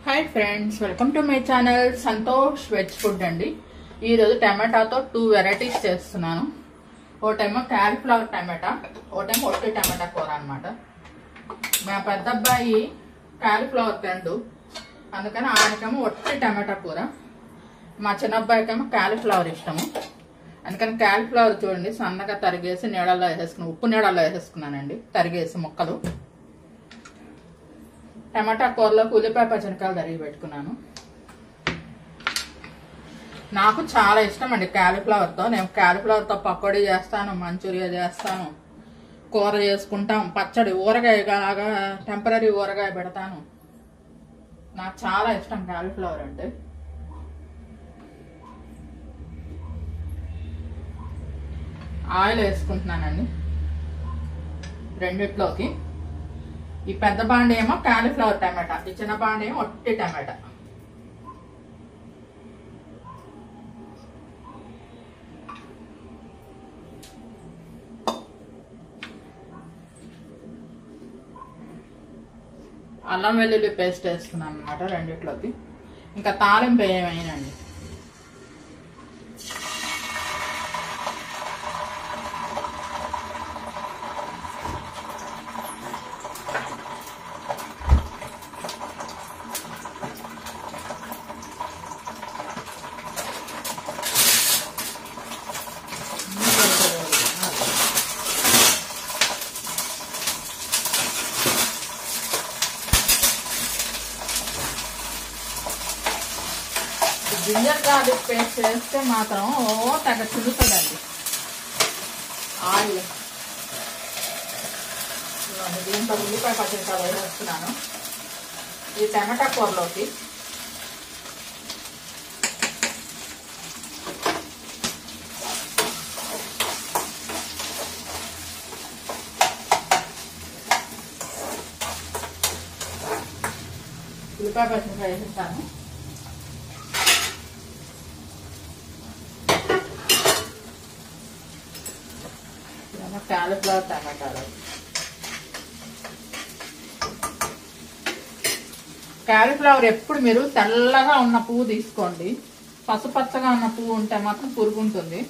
Hi friends, welcome to my channel Santosh veg food అండి. ఈరోజు టమాటాతో 2 varieties చేస్తున్నాను. ఒకటేమో క్యాలీఫ్లవర్ టమాటా, ఒకటేమో ఒట్టి టమాటా కూర అనమాట. మా పెద్ద అబ్బాయి క్యాలీఫ్లవర్ తిండు, అందుకని ఆయనకేమో ఒట్టి టమాటా కూర. మా చిన్న అబ్బాయికేమో క్యాలీఫ్లవర్ ఇష్టము, అందుకని క్యాలీఫ్లవర్ చూడండి సన్నగా తరిగేసి నీళ్ళల్లో వేసేసుకున్నాను, ఉప్పు నీళ్ళల్లో వేసేసుకున్నానండి తరిగేసి ముక్కలు. టమాటా కూరలోకి ఉల్లిపాయ పచ్చిమిరపకాయలు తరిగి పెట్టుకున్నాను. నాకు చాలా ఇష్టం అండి క్యాలీఫ్లవర్తో. నేను క్యాలీఫ్లవర్తో పకోడీ చేస్తాను, మంచూరియా చేస్తాను, కూర చేసుకుంటాం, పచ్చడి ఊరగాయలాగా టెంపరీ ఊరగాయ పెడతాను. నాకు చాలా ఇష్టం క్యాలీఫ్లవర్ అంటే. ఆయిల్ వేసుకుంటున్నానండి రెండిట్లోకి. ఈ పెద్ద బాండి ఏమో క్యాలీఫ్లవర్ టమాటా, ఈ చిన్న బాండి ఏమో ఒట్టి టమాటా. అల్లం వెల్లుల్లి పేస్ట్ వేసుకున్నాను అనమాట రెండిట్లోకి. ఇంకా తాలింపు ఏమైనాండి. జింజర్ గార్లిక్ పేస్ట్ వేస్తే మాత్రం తెగ చిలుతుందండి ఆయిల్. దీంట్లో ఉల్లిపాయ పచ్చిమిరపకాయలు వేసేస్తున్నాను ఈ టమాటా కూరలోకి. ఉల్లిపాయ పచ్చిమిరపకాయ వేసేస్తాను. క్యాలీఫ్లవర్ టమాటాలు. క్యాలీఫ్లవర్ ఎప్పుడు మీరు తెల్లగా ఉన్న పువ్వు తీసుకోండి, పసుపచ్చగా ఉన్న పువ్వు ఉంటే మాత్రం పురుగు ఉంటుంది.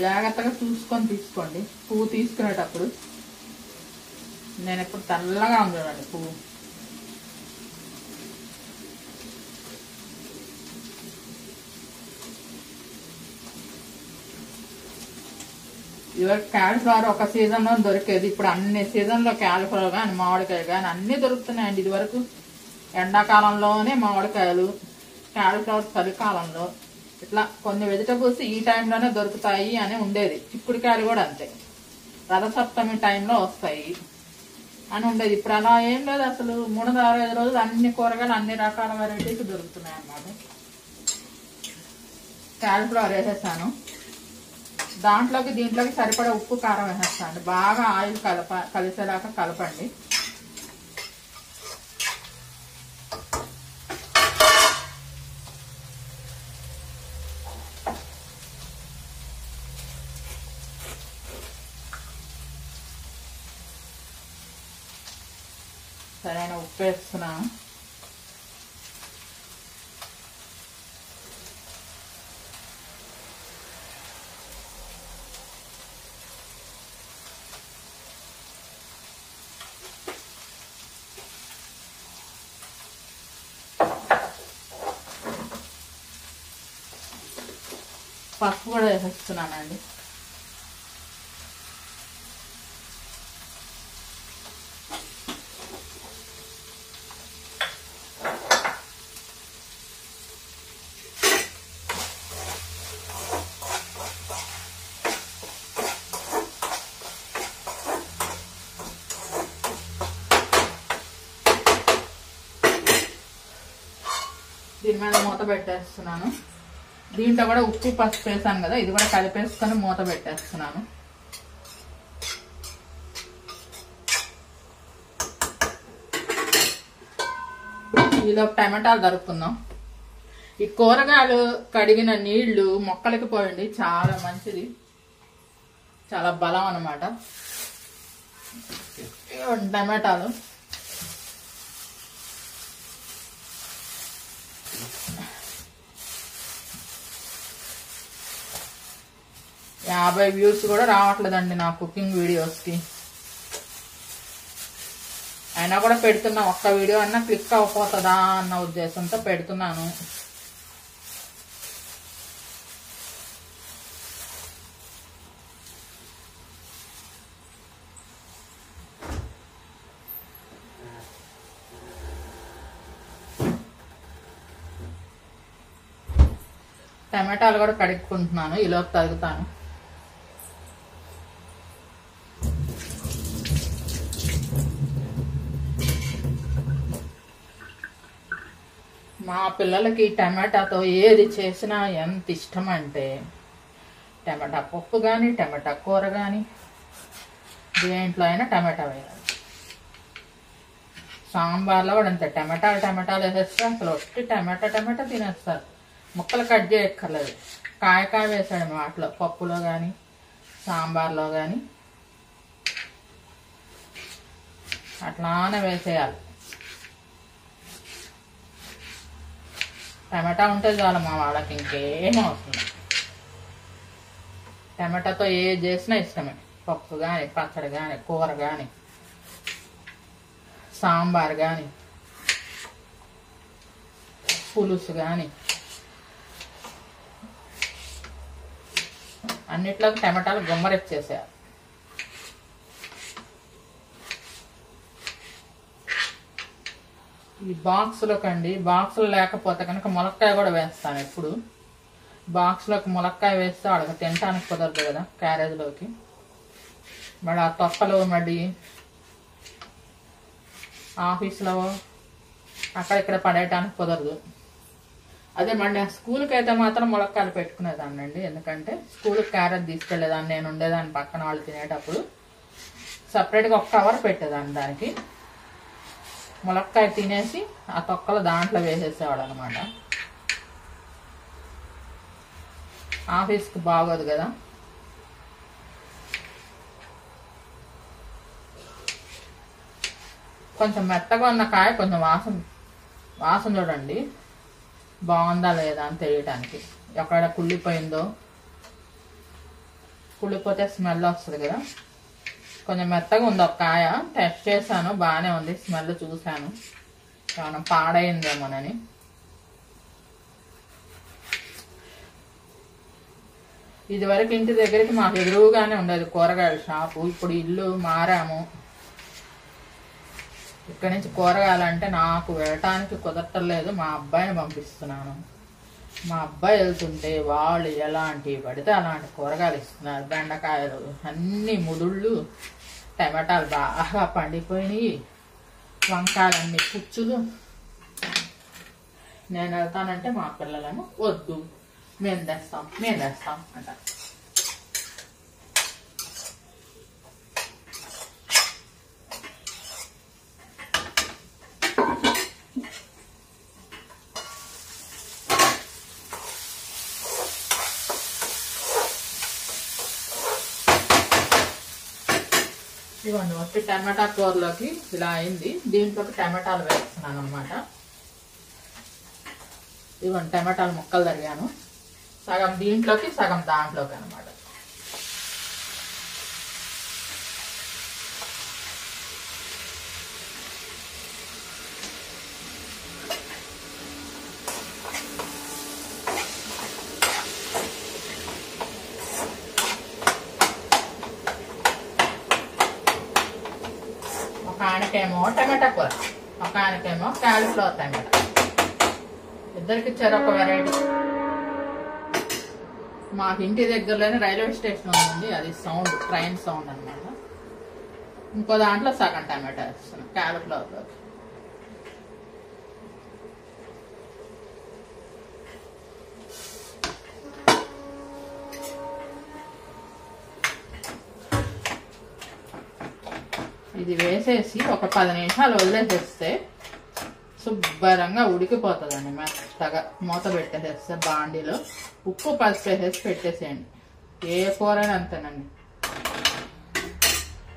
జాగ్రత్తగా చూసుకొని తీసుకోండి పువ్వు తీసుకునేటప్పుడు. నేను ఎప్పుడు తెల్లగా ఉండాలండి పువ్వు. ఇవాళ క్యాలీఫ్లవర్ ఒక సీజన్లో దొరికేది, ఇప్పుడు అన్ని సీజన్లో క్యాలీఫ్లవర్ కానీ మామిడికాయ కానీ అన్నీ దొరుకుతున్నాయండి. ఇది వరకు ఎండాకాలంలోనే మామిడికాయలు, క్యాలీఫ్లవర్ చలికాలంలో, ఇట్లా కొన్ని వెజిటబుల్స్ ఈ టైంలోనే దొరుకుతాయి అని ఉండేది. చిక్కుడుకాయలు కూడా అంతే, రథసప్తమి టైంలో వస్తాయి అని ఉండేది. ఇప్పుడు అలా ఏం లేదు అసలు. 365 రోజులు అన్ని కూరగాయలు అన్ని రకాల వెరైటీస్ దొరుకుతున్నాయి అన్నమాట. క్యాలీఫ్లవర్ వేసేసాను. దాంట్లోకి దీంట్లోకి సరిపడా ఉప్పు కారం వేసేస్తాను. బాగా ఆయిల్ కలిసేలాగా కలపండి. సరైన ఉప్పు వేస్తున్నాను. పసుపు కూడా వేసేస్తున్నానండి. దీని మీద మూత పెట్టేస్తున్నాను. దీంట్లో కూడా ఉప్పు పసుపు వేసాను కదా, ఇది కూడా కలిపేసుకొని మూత పెట్టేస్తున్నాను. ఈలోపు టమాటాలు దొరుకుతున్నాం. ఈ కూరగాయలు కడిగిన నీళ్లు మొక్కలకి పోయండి, చాలా మంచిది, చాలా బలం అన్నమాట. టమాటాలు 50 వ్యూస్ కూడా రావట్లేదండి నా కుకింగ్ వీడియోస్కి. అయినా కూడా పెడుతున్నా, ఒక్క వీడియో అన్నా క్లిక్ అవ్వపోతుందా అన్న ఉద్దేశంతో పెడుతున్నాను. టమాటాలు కూడా కడుక్కుంటున్నాను, ఈలోపు తరుగుతాను. మా పిల్లలకి టమాటాతో ఏది చేసినా ఎంత ఇష్టం అంటే, టమాటా పప్పు కానీ టమాటా కూర కానీ దేంట్లో అయినా టమాటా వేయాలి. సాంబార్లో కూడా అంతే, టమాటాలు వేసేస్తే అసలు ఒట్టి టమాటా తినేస్తారు. ముక్కలు కట్ చేయక్కర్లేదు. కాయ వేసాడు వాటిలో, పప్పులో కానీ సాంబార్లో కానీ అట్లానే వేసేయాలి. టమాటా ఉంటే చాలు మా వాళ్ళకి, ఇంకేం అవసరం. టమాటాతో ఏది చేసినా ఇష్టమే. పప్పు కానీ పచ్చడి కానీ కూర కానీ సాంబార్ కానీ పులుసు కానీ అన్నిట్లోకి టమాటాలు గుమ్మరెచ్చేసేయాలి. ఈ బాక్స్లోకండి, బాక్సులు లేకపోతే కనుక ములక్కాయ కూడా వేస్తాను. ఎప్పుడు బాక్స్లోకి ములక్కాయ వేస్తే వాళ్ళకి తినడానికి కుదరదు కదా క్యారేజ్లోకి. మళ్ళీ ఆ తొక్కలు మళ్ళీ ఆఫీస్లో అక్కడిక్కడ పడేయటానికి కుదరదు. అదే మళ్ళీ స్కూల్కి అయితే మాత్రం ములక్కాయలు పెట్టుకునేదాన్ని అండి. ఎందుకంటే స్కూల్కి క్యారెట్ తీసుకెళ్లేదాన్ని, నేను ఉండేదాన్ని పక్కన వాళ్ళు తినేటప్పుడు. సపరేట్గా 1 కవర్ పెట్టేదాన్ని దానికి. ములక్కాయ తినేసి ఆ తొక్కలు దాంట్లో వేసేసేవాడు అనమాట. ఆఫీస్కి బాగోదు కదా. కొంచెం మెత్తగా ఉన్న కాయ కొంచెం వాసన చూడండి, బాగుందా లేదా అని తెలియటానికి. ఎక్కడ కుళ్ళిపోయిందో, కుళ్ళిపోతే స్మెల్ వస్తుంది కదా. కొంచెం మెత్తగా ఉంది ఒక కాయ, టెస్ట్ చేశాను, బాగానే ఉంది. స్మెల్ చూశాను, ఏమైనా పాడైందేమోనని. ఇదివరకు ఇంటి దగ్గరికి మాకు ఎదురుగానే ఉండేది కూరగాయల షాపు. ఇప్పుడు ఇల్లు మారాము. ఇక్కడి నుంచి కూరగాయలంటే నాకు వెళ్ళటానికి కుదరట్లేదు. మా అబ్బాయిని పంపిస్తున్నాను. మా అబ్బాయి వెళ్తుంటే వాళ్ళు ఎలాంటివి పడితే అలాంటి కూరగాయలు ఇస్తున్నారు. బెండకాయలు అన్ని ముదుళ్ళు, టమాటాలు బాగా పండిపోయినాయి, వంకాయలన్నీ పుచ్చులు. నేను వెళ్తానంటే మా పిల్లలను వద్దు, మేము తెస్తాం అంటారు. ఇవన్నీ వచ్చి టమాటా కూరలోకి ఇలా అయింది. దీంట్లోకి టమాటాలు వేస్తున్నాను అనమాట. ఇవన్నీ టమాటాలు ముక్కలు తరిగాను, సగం దీంట్లోకి సగం దాంట్లోకి అనమాట. ఒక ఆయనకేమో టమాటా కూర, ఒక ఆయనకేమో క్యాలీఫ్లవర్ టమాటా. ఇద్దరికి చెరొక వెరైటీ. మాకు ఇంటి దగ్గరలోనే రైల్వే స్టేషన్ ఉంది, అది సౌండ్, ట్రైన్ సౌండ్ అనమాట. ఇంకో దాంట్లో సగం టమాటా వేస్తున్నాం క్యాలీఫ్లవర్లోకి. ఇది వేసేసి ఒక 10 నిమిషాలు వదిలేసేస్తే శుభ్రంగా ఉడికిపోతుందండి. మెత్తగా మూత పెట్టేసేస్తే బాండీలో ఉప్పు పసుపు వేసేసి పెట్టేసేయండి. ఏ కూరైనా అంతేనండి.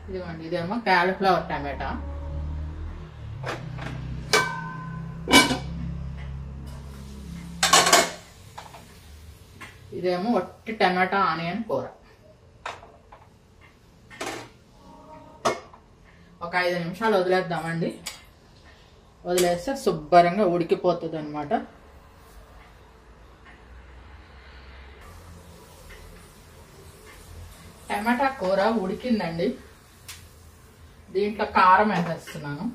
ఇదిగోండి, ఇదేమో క్యాలీఫ్లవర్ టమాటా, ఇదేమో వట్టి టమాటా ఆనియన్ కూర. ఒక 5 నిమిషాలు వదిలేద్దామండి. వదిలేస్తే శుభ్రంగా ఉడికిపోతుంది అనమాట. టమాటా కూర ఉడికిందండి. దీంట్లో కారం వేసేస్తున్నాను.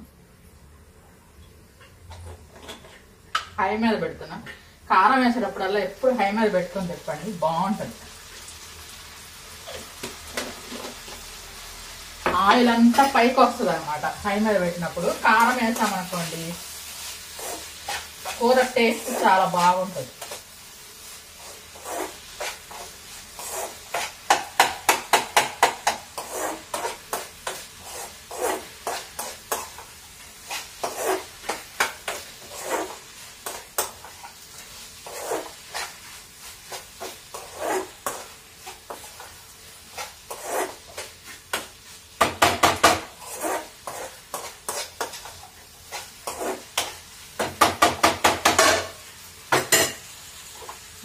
హై మీద పెడుతున్నా. కారం వేసేటప్పుడల్లా ఎప్పుడు హై మీద పెట్టుకొని చెప్పండి, బాగుంటుంది. ఆయిల్ అంతా పైకి వస్తుంది అనమాట హై మీద పెట్టినప్పుడు. కారం వేసామనుకోండి కూర టేస్ట్ చాలా బాగుంటుంది.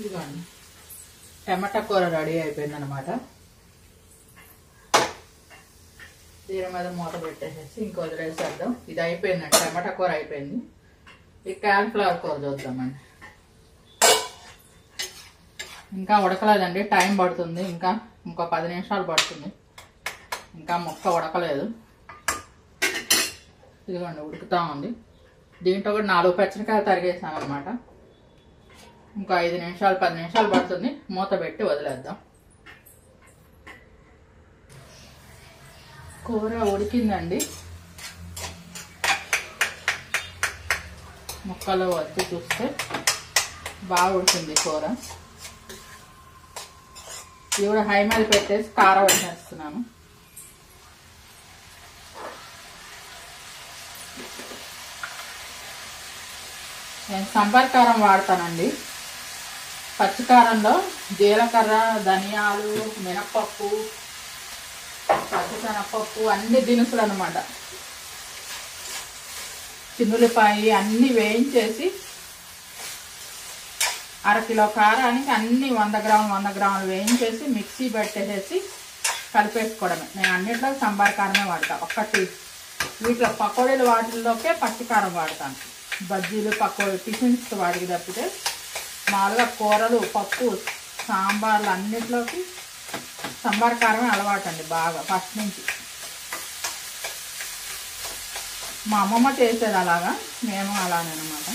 ఇదిగోండి టమాటా కూర రెడీ అయిపోయింది అనమాట. దీని మీద మూత పెట్టేసేసి ఇంకో వదిలేసేద్దాం. ఇది అయిపోయిందండి, టమాటా కూర అయిపోయింది. ఈ కాలీఫ్లవర్ కూర చూద్దామండి. ఇంకా ఉడకలేదండి, టైం పడుతుంది. ఇంకో 10 నిమిషాలు పడుతుంది. ఇంకా ముక్క ఉడకలేదు. ఇదిగోండి ఉడుకుతా ఉంది. దీంట్లో కూడా 4 పచ్చిమిరకాయలు తరిగేసాను అనమాట. ఇంకో 5 నిమిషాలు 10 నిమిషాలు పడుతుంది. మూత పెట్టి వదిలేద్దాం. కూర ఉడికిందండి. ముక్కలు వచ్చి చూస్తే బాగా ఉడికింది కూర. ఇది కూడా హై మీద పెట్టేసి కారం వేసేస్తున్నాను. నేను సంబార్ కారం వాడతానండి. పచ్చికారంలో జీలకర్ర, ధనియాలు, మినప్పప్పు, పచ్చిశనగపప్పు అన్ని దినుసులు అనమాట. చిన్నులపాయి అన్ని వేయించేసి అరకిలో కారానికి అన్ని 100 గ్రాములు వేయించేసి మిక్సీ పెట్టేసేసి కలిపేసుకోవడమే. నేను అన్నిట్లో సంబార్ కారమే వాడతా. ఒక్కటి వీటిలో పకోడీలు వాటిల్లోకే పచ్చికారం వాడతాను. బజ్జీలు పకోడీ టిఫిన్స్ వాడికి తప్పితే మామూలుగా కూరలు, పప్పు, సాంబార్లు అన్నిట్లోకి సంబార్ కారమే అలవాటండి బాగా ఫస్ట్ నుంచి. మా అమ్మమ్మ చేసేది అలాగా, మేము అలానే అనమాట.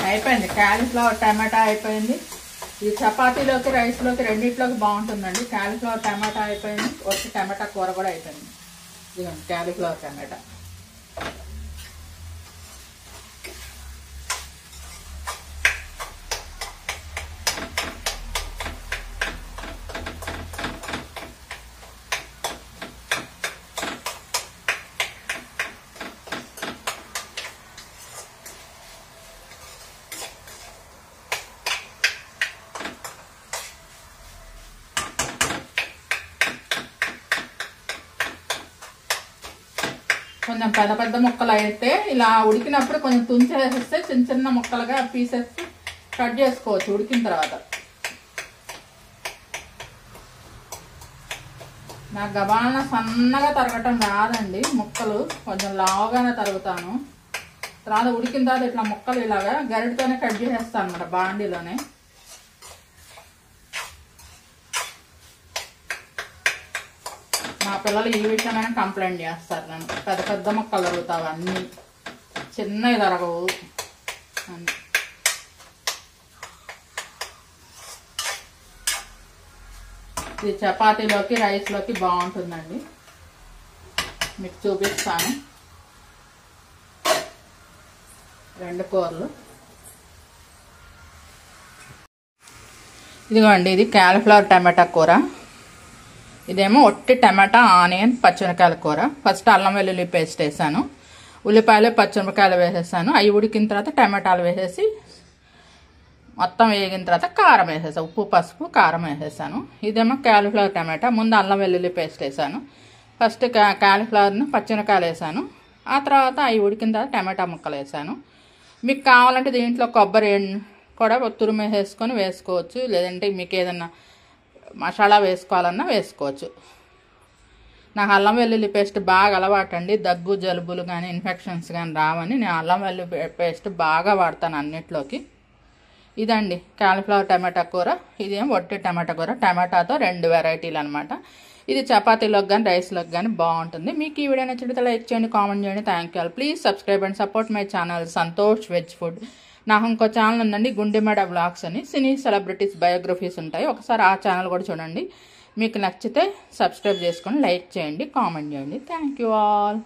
అయిపోయింది. కాలీఫ్లవర్ టమాటా అయిపోయింది. ఇది చపాతీలోకి, రైస్లోకి రెండింటిలోకి బాగుంటుందండి. కాలీఫ్లవర్ టమాటా అయిపోయింది. వచ్చి టమాటా కూర కూడా అయిపోయింది. ఇదిగోండి కాలీఫ్లవర్ టమాటా. కొంచెం పెద్ద ముక్కలు అయితే ఇలా ఉడికినప్పుడు కొంచెం తుంచేసేస్తే చిన్న ముక్కలుగా పీసెస్ కట్ చేసుకోవచ్చు ఉడికిన తర్వాత. నాకు గబాలన సన్నగా తరగటం రాదండి. ముక్కలు కొంచెం లావుగానే తరుగుతాను. తర్వాత ఉడికిన తర్వాత ఇట్లా ముక్కలు ఇలాగా గరిటతోనే కట్ చేసేస్తాను అన్నమాట బాండీలోనే. మా పిల్లలు ఈ విషయమైనా కంప్లైంట్ చేస్తారు. నన్ను పెద్ద ముక్కలు తరుగుతావు, అన్నీ చిన్నవి తరగవు అని. ఇది చపాతీలోకి, రైస్లోకి బాగుంటుందండి. మీకు చూపిస్తాను 2 కూరలు. ఇదిగోండి, ఇది కాలీఫ్లవర్ టమాటా కూర. ఇదేమో ఒట్టి టమాటా, ఆనియన్, పచ్చిమిరకాయల కూర. ఫస్ట్ అల్లం వెల్లుల్లి పేస్ట్ వేసాను. ఉల్లిపాయలు, పచ్చిమిరకాయలు వేసేసాను. అవి ఉడికిన తర్వాత టమాటాలు వేసేసి మొత్తం వేగిన తర్వాత కారం వేసేసాను. ఉప్పు, పసుపు, కారం వేసేసాను. ఇదేమో కాలీఫ్లవర్ టమాటా. ముందు అల్లం వెల్లుల్లి పేస్ట్ వేసాను. ఫస్ట్ కాలీఫ్లవర్ని పచ్చిమిరకాయలు వేసాను. ఆ తర్వాత అవి ఉడికిన తర్వాత టమాటా ముక్కలు వేసాను. మీకు కావాలంటే దీంట్లో కొబ్బరి కూడా తురిమేసేసుకొని వేసుకోవచ్చు, లేదంటే మీకు ఏదన్నా మసాలా వేసుకోవాలన్నా వేసుకోవచ్చు. నాకు అల్లం వెల్లుల్లి పేస్ట్ బాగా అలవాటు అండి. దగ్గు జలుబులు కానీ ఇన్ఫెక్షన్స్ కానీ రావని నేను అల్లం వెల్లుల్లి పేస్ట్ బాగా వాడతాను అన్నిట్లోకి. ఇదండి కాలీఫ్లవర్ టమాటా కూర. ఇదేం వట్టి టమాటా కూర, టమాటాతో 2 వెరైటీలు అనమాట. ఇది చపాతీలోకి కానీ రైస్లోకి కానీ బాగుంటుంది. మీకు ఈ వీడియో నచ్చితే లైక్ చేయండి, కామెంట్ చేయండి. Thank you. Please subscribe and support my channel Santosh veg food. నాకు ఇంకో ఛానల్ ఉందండి, గుండెమేడ వ్లాగ్స్ అని. సినీ సెలబ్రిటీస్ బయోగ్రఫీస్ ఉంటాయి, ఒకసారి ఆ ఛానల్ కూడా చూడండి. మీకు నచ్చితే సబ్స్క్రైబ్ చేసుకొని లైక్ చేయండి, కామెంట్ చేయండి. Thank you all.